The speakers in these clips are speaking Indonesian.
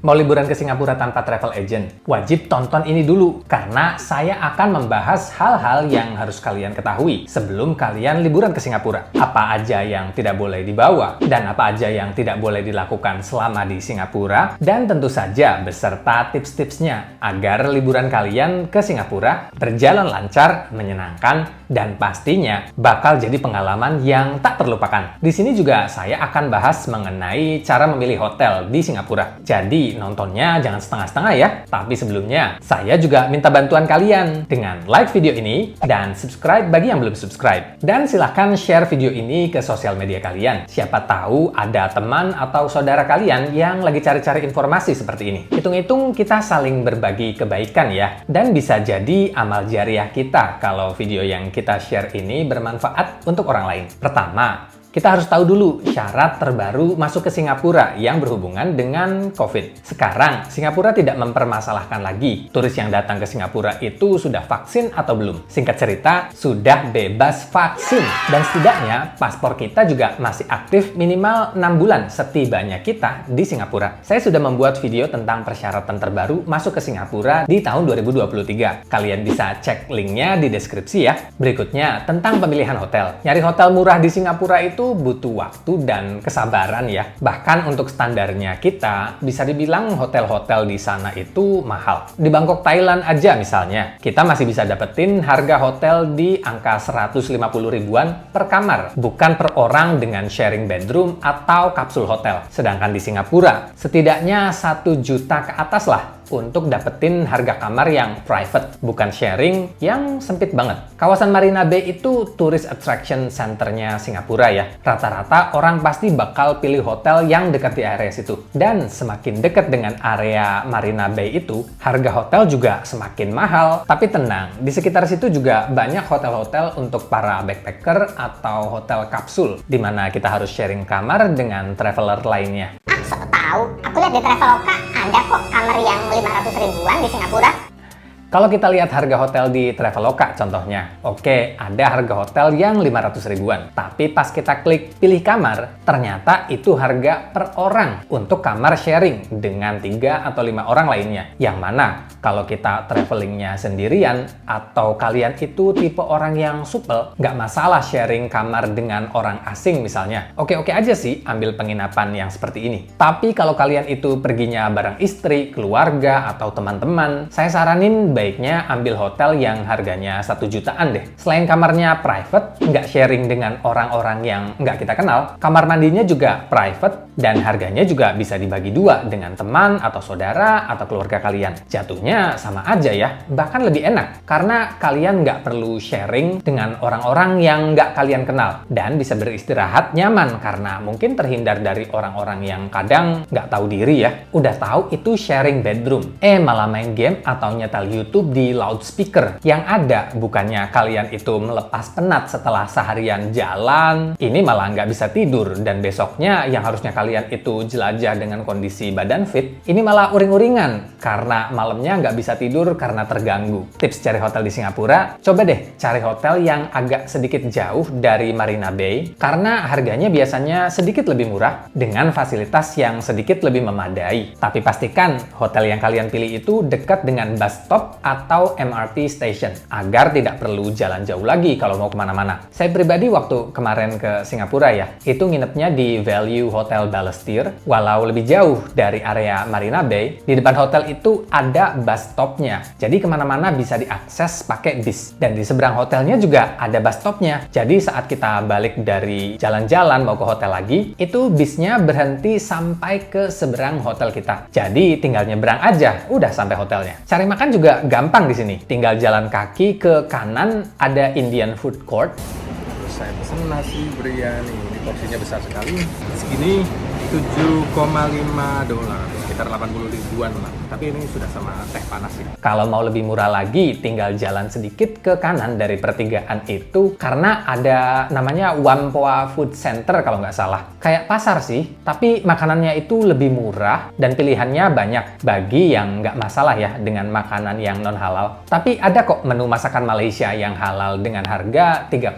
Mau liburan ke Singapura tanpa travel agent? Wajib tonton ini dulu, karena saya akan membahas hal-hal yang harus kalian ketahui sebelum kalian liburan ke Singapura. Apa aja yang tidak boleh dibawa, dan apa aja yang tidak boleh dilakukan selama di Singapura, dan tentu saja beserta tips-tipsnya agar liburan kalian ke Singapura berjalan lancar, menyenangkan, dan pastinya bakal jadi pengalaman yang tak terlupakan. Di sini juga saya akan bahas mengenai cara memilih hotel di Singapura. Jadi nontonnya jangan setengah-setengah ya. Tapi sebelumnya, saya juga minta bantuan kalian dengan like video ini dan subscribe bagi yang belum subscribe. Dan silahkan share video ini ke sosial media kalian. Siapa tahu ada teman atau saudara kalian yang lagi cari-cari informasi seperti ini. Hitung-hitung kita saling berbagi kebaikan ya. Dan bisa jadi amal jariah kita kalau video yang kita share ini bermanfaat untuk orang lain. Pertama, kita harus tahu dulu syarat terbaru masuk ke Singapura yang berhubungan dengan COVID. Sekarang, Singapura tidak mempermasalahkan lagi turis yang datang ke Singapura itu sudah vaksin atau belum. Singkat cerita, sudah bebas vaksin. Dan setidaknya, paspor kita juga masih aktif minimal 6 bulan setibanya kita di Singapura. Saya sudah membuat video tentang persyaratan terbaru masuk ke Singapura di tahun 2023. Kalian bisa cek linknya di deskripsi ya. Berikutnya, tentang pemilihan hotel. Nyari hotel murah di Singapura itu butuh waktu dan kesabaran ya. Bahkan untuk standarnya kita, bisa dibilang hotel-hotel di sana itu mahal. Di Bangkok, Thailand aja misalnya, kita masih bisa dapetin harga hotel di angka 150 ribuan per kamar, bukan per orang dengan sharing bedroom atau kapsul hotel. Sedangkan di Singapura, setidaknya 1 juta ke atas lah untuk dapetin harga kamar yang private, bukan sharing yang sempit banget. Kawasan Marina Bay itu tourist attraction centernya Singapura ya. Rata-rata orang pasti bakal pilih hotel yang dekat di area situ. Dan semakin dekat dengan area Marina Bay itu, harga hotel juga semakin mahal. Tapi tenang, di sekitar situ juga banyak hotel-hotel untuk para backpacker atau hotel kapsul, di mana kita harus sharing kamar dengan traveler lainnya. Sok tahu, aku lihat di Traveloka ada kok kamar yang 500 ribuan di Singapura. Kalau kita lihat harga hotel di Traveloka contohnya, oke, ada harga hotel yang 500 ribuan. Tapi pas kita klik pilih kamar, ternyata itu harga per orang untuk kamar sharing dengan 3 atau 5 orang lainnya. Yang mana kalau kita travelingnya sendirian atau kalian itu tipe orang yang supel, nggak masalah sharing kamar dengan orang asing misalnya. Oke-oke aja sih ambil penginapan yang seperti ini. Tapi kalau kalian itu perginya bareng istri, keluarga, atau teman-teman, saya saranin baiknya ambil hotel yang harganya 1 jutaan deh. Selain kamarnya private, nggak sharing dengan orang-orang yang nggak kita kenal, kamar mandinya juga private dan harganya juga bisa dibagi 2 dengan teman atau saudara atau keluarga kalian. Jatuhnya sama aja ya, bahkan lebih enak karena kalian nggak perlu sharing dengan orang-orang yang nggak kalian kenal dan bisa beristirahat nyaman karena mungkin terhindar dari orang-orang yang kadang nggak tahu diri ya. Udah tahu itu sharing bedroom, malah main game atau nyetel YouTube di loudspeaker. Yang ada bukannya kalian itu melepas penat setelah seharian jalan, ini malah nggak bisa tidur dan besoknya yang harusnya kalian itu jelajah dengan kondisi badan fit, ini malah uring-uringan karena malamnya nggak bisa tidur karena terganggu. Tips cari hotel di Singapura, coba deh cari hotel yang agak sedikit jauh dari Marina Bay karena harganya biasanya sedikit lebih murah dengan fasilitas yang sedikit lebih memadai. Tapi pastikan hotel yang kalian pilih itu dekat dengan bus stop atau MRT station agar tidak perlu jalan jauh lagi kalau mau kemana-mana. Saya pribadi waktu kemarin ke Singapura ya, itu nginepnya di Value Hotel Balestier. Walau lebih jauh dari area Marina Bay, di depan hotel itu ada bus stopnya. Jadi kemana-mana bisa diakses pakai bis. Dan di seberang hotelnya juga ada bus stopnya. Jadi saat kita balik dari jalan-jalan mau ke hotel lagi, itu bisnya berhenti sampai ke seberang hotel kita. Jadi tinggal nyebrang aja, udah sampai hotelnya. Cari makan juga gampang di sini. Tinggal jalan kaki ke kanan ada Indian food court. Terus saya pesen nasi biryani. Ini porsinya besar sekali. Segini 7,5 dolar. Sekitar 80 ribuan lah. Tapi ini sudah sama teh panas ya. Kalau mau lebih murah lagi, tinggal jalan sedikit ke kanan dari pertigaan itu karena ada namanya Whampoa Food Center kalau nggak salah. Kayak pasar sih, tapi makanannya itu lebih murah dan pilihannya banyak bagi yang nggak masalah ya dengan makanan yang non-halal. Tapi ada kok menu masakan Malaysia yang halal dengan harga 3,5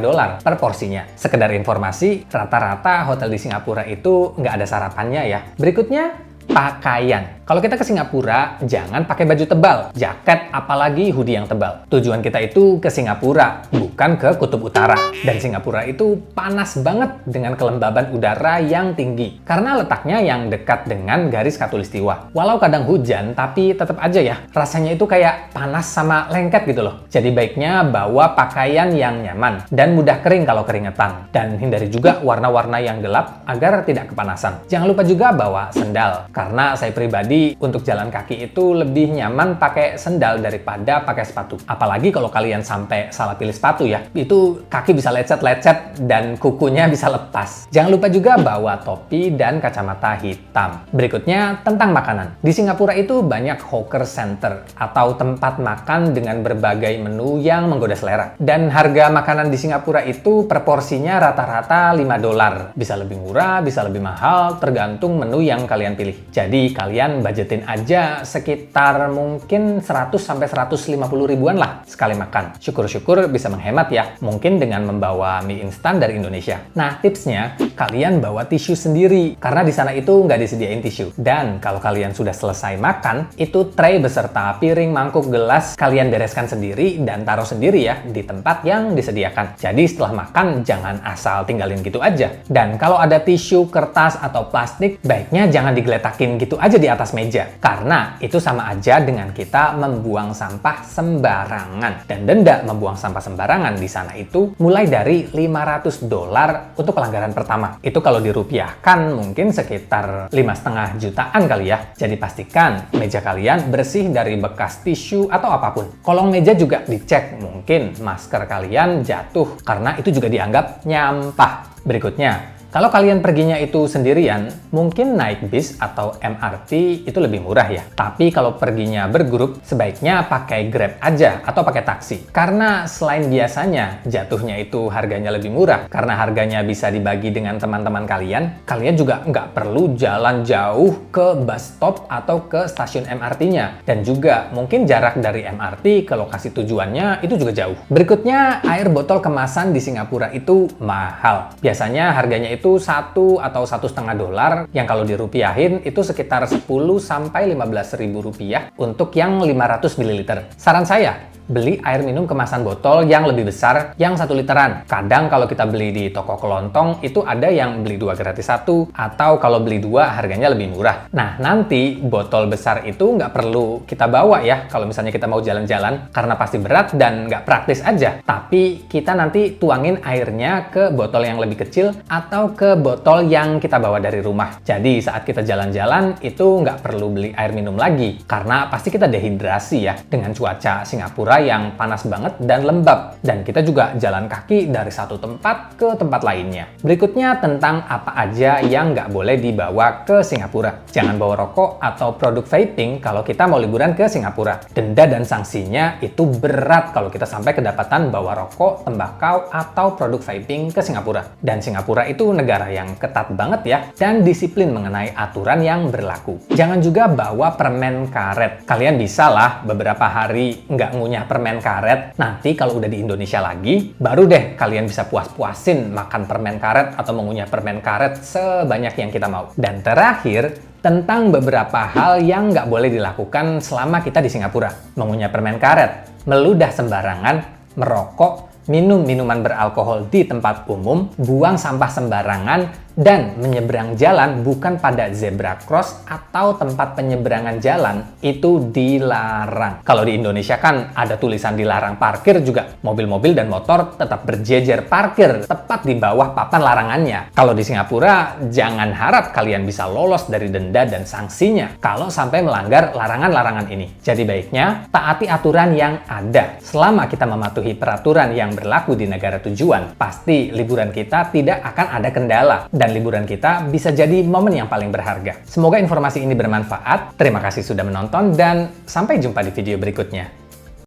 dolar per porsinya. Sekedar informasi, rata-rata hotel di Singapura itu nggak ada sarapannya ya. Berikutnya, Pakaian. Kalau kita ke Singapura, jangan pakai baju tebal, jaket, apalagi hoodie yang tebal. Tujuan kita itu ke Singapura, bukan ke Kutub Utara. Dan Singapura itu panas banget dengan kelembaban udara yang tinggi, karena letaknya yang dekat dengan garis khatulistiwa. Walau kadang hujan, tapi tetap aja ya, rasanya itu kayak panas sama lengket gitu loh. Jadi baiknya bawa pakaian yang nyaman dan mudah kering kalau keringetan. Dan hindari juga warna-warna yang gelap agar tidak kepanasan. Jangan lupa juga bawa sendal, karena saya pribadi untuk jalan kaki itu lebih nyaman pakai sendal daripada pakai sepatu. Apalagi kalau kalian sampai salah pilih sepatu ya, itu kaki bisa lecet-lecet dan kukunya bisa lepas. Jangan lupa juga bawa topi dan kacamata hitam. Berikutnya tentang makanan. Di Singapura itu banyak hawker center atau tempat makan dengan berbagai menu yang menggoda selera. Dan harga makanan di Singapura itu proporsinya rata-rata $5. Bisa lebih murah, bisa lebih mahal, tergantung menu yang kalian pilih. Jadi kalian budgetin aja sekitar mungkin 100-150 ribuan lah sekali makan. Syukur-syukur bisa menghemat ya, mungkin dengan membawa mie instan dari Indonesia. Nah, tipsnya, kalian bawa tisu sendiri, karena di sana itu nggak disediain tisu. Dan kalau kalian sudah selesai makan, itu tray beserta piring, mangkuk, gelas, kalian bereskan sendiri dan taruh sendiri ya di tempat yang disediakan. Jadi setelah makan, jangan asal tinggalin gitu aja. Dan kalau ada tisu, kertas, atau plastik, baiknya jangan digeletakin gitu aja di atas meja, karena itu sama aja dengan kita membuang sampah sembarangan. Dan denda membuang sampah sembarangan di sana itu mulai dari $500 untuk pelanggaran pertama. Itu kalau dirupiahkan mungkin sekitar 5,5 jutaan kali ya. Jadi pastikan meja kalian bersih dari bekas tisu atau apapun. Kolong meja juga dicek, mungkin masker kalian jatuh, karena itu juga dianggap nyampah. Berikutnya, kalau kalian perginya itu sendirian, mungkin naik bis atau MRT itu lebih murah ya. Tapi kalau perginya bergrup, sebaiknya pakai Grab aja atau pakai taksi. Karena selain biasanya jatuhnya itu harganya lebih murah, karena harganya bisa dibagi dengan teman-teman kalian, kalian juga nggak perlu jalan jauh ke bus stop atau ke stasiun MRT-nya. Dan juga mungkin jarak dari MRT ke lokasi tujuannya itu juga jauh. Berikutnya, air botol kemasan di Singapura itu mahal. Biasanya harganya itu $1 atau $1,5, yang kalau dirupiahin itu sekitar 10-15 ribu rupiah untuk yang 500 ml. Saran saya, beli air minum kemasan botol yang lebih besar, yang 1 literan. Kadang kalau kita beli di toko kelontong, itu ada yang beli 2 gratis 1, atau kalau beli 2 harganya lebih murah. Nah, nanti botol besar itu nggak perlu kita bawa ya, kalau misalnya kita mau jalan-jalan, karena pasti berat dan nggak praktis aja. Tapi kita nanti tuangin airnya ke botol yang lebih kecil, atau ke botol yang kita bawa dari rumah. Jadi saat kita jalan-jalan, itu nggak perlu beli air minum lagi, karena pasti kita dehidrasi ya, dengan cuaca Singapura yang panas banget dan lembab, dan kita juga jalan kaki dari satu tempat ke tempat lainnya. Berikutnya tentang apa aja yang nggak boleh dibawa ke Singapura. Jangan bawa rokok atau produk vaping kalau kita mau liburan ke Singapura. Denda dan sanksinya itu berat kalau kita sampai kedapatan bawa rokok, tembakau, atau produk vaping ke Singapura. Dan Singapura itu negara yang ketat banget ya, dan disiplin mengenai aturan yang berlaku. Jangan juga bawa permen karet. Kalian bisa lah beberapa hari nggak ngunyah permen karet, nanti kalau udah di Indonesia lagi, baru deh kalian bisa puas-puasin makan permen karet atau mengunyah permen karet sebanyak yang kita mau. Dan terakhir, tentang beberapa hal yang nggak boleh dilakukan selama kita di Singapura. Mengunyah permen karet, meludah sembarangan, merokok, minum minuman beralkohol di tempat umum, buang sampah sembarangan, dan menyeberang jalan bukan pada zebra cross atau tempat penyeberangan jalan itu dilarang. Kalau di Indonesia kan ada tulisan dilarang parkir juga. Mobil-mobil dan motor tetap berjejer parkir tepat di bawah papan larangannya. Kalau di Singapura, jangan harap kalian bisa lolos dari denda dan sanksinya kalau sampai melanggar larangan-larangan ini. Jadi baiknya taati aturan yang ada. Selama kita mematuhi peraturan yang berlaku di negara tujuan, pasti liburan kita tidak akan ada kendala. Dan liburan kita bisa jadi momen yang paling berharga. Semoga informasi ini bermanfaat. Terima kasih sudah menonton dan sampai jumpa di video berikutnya.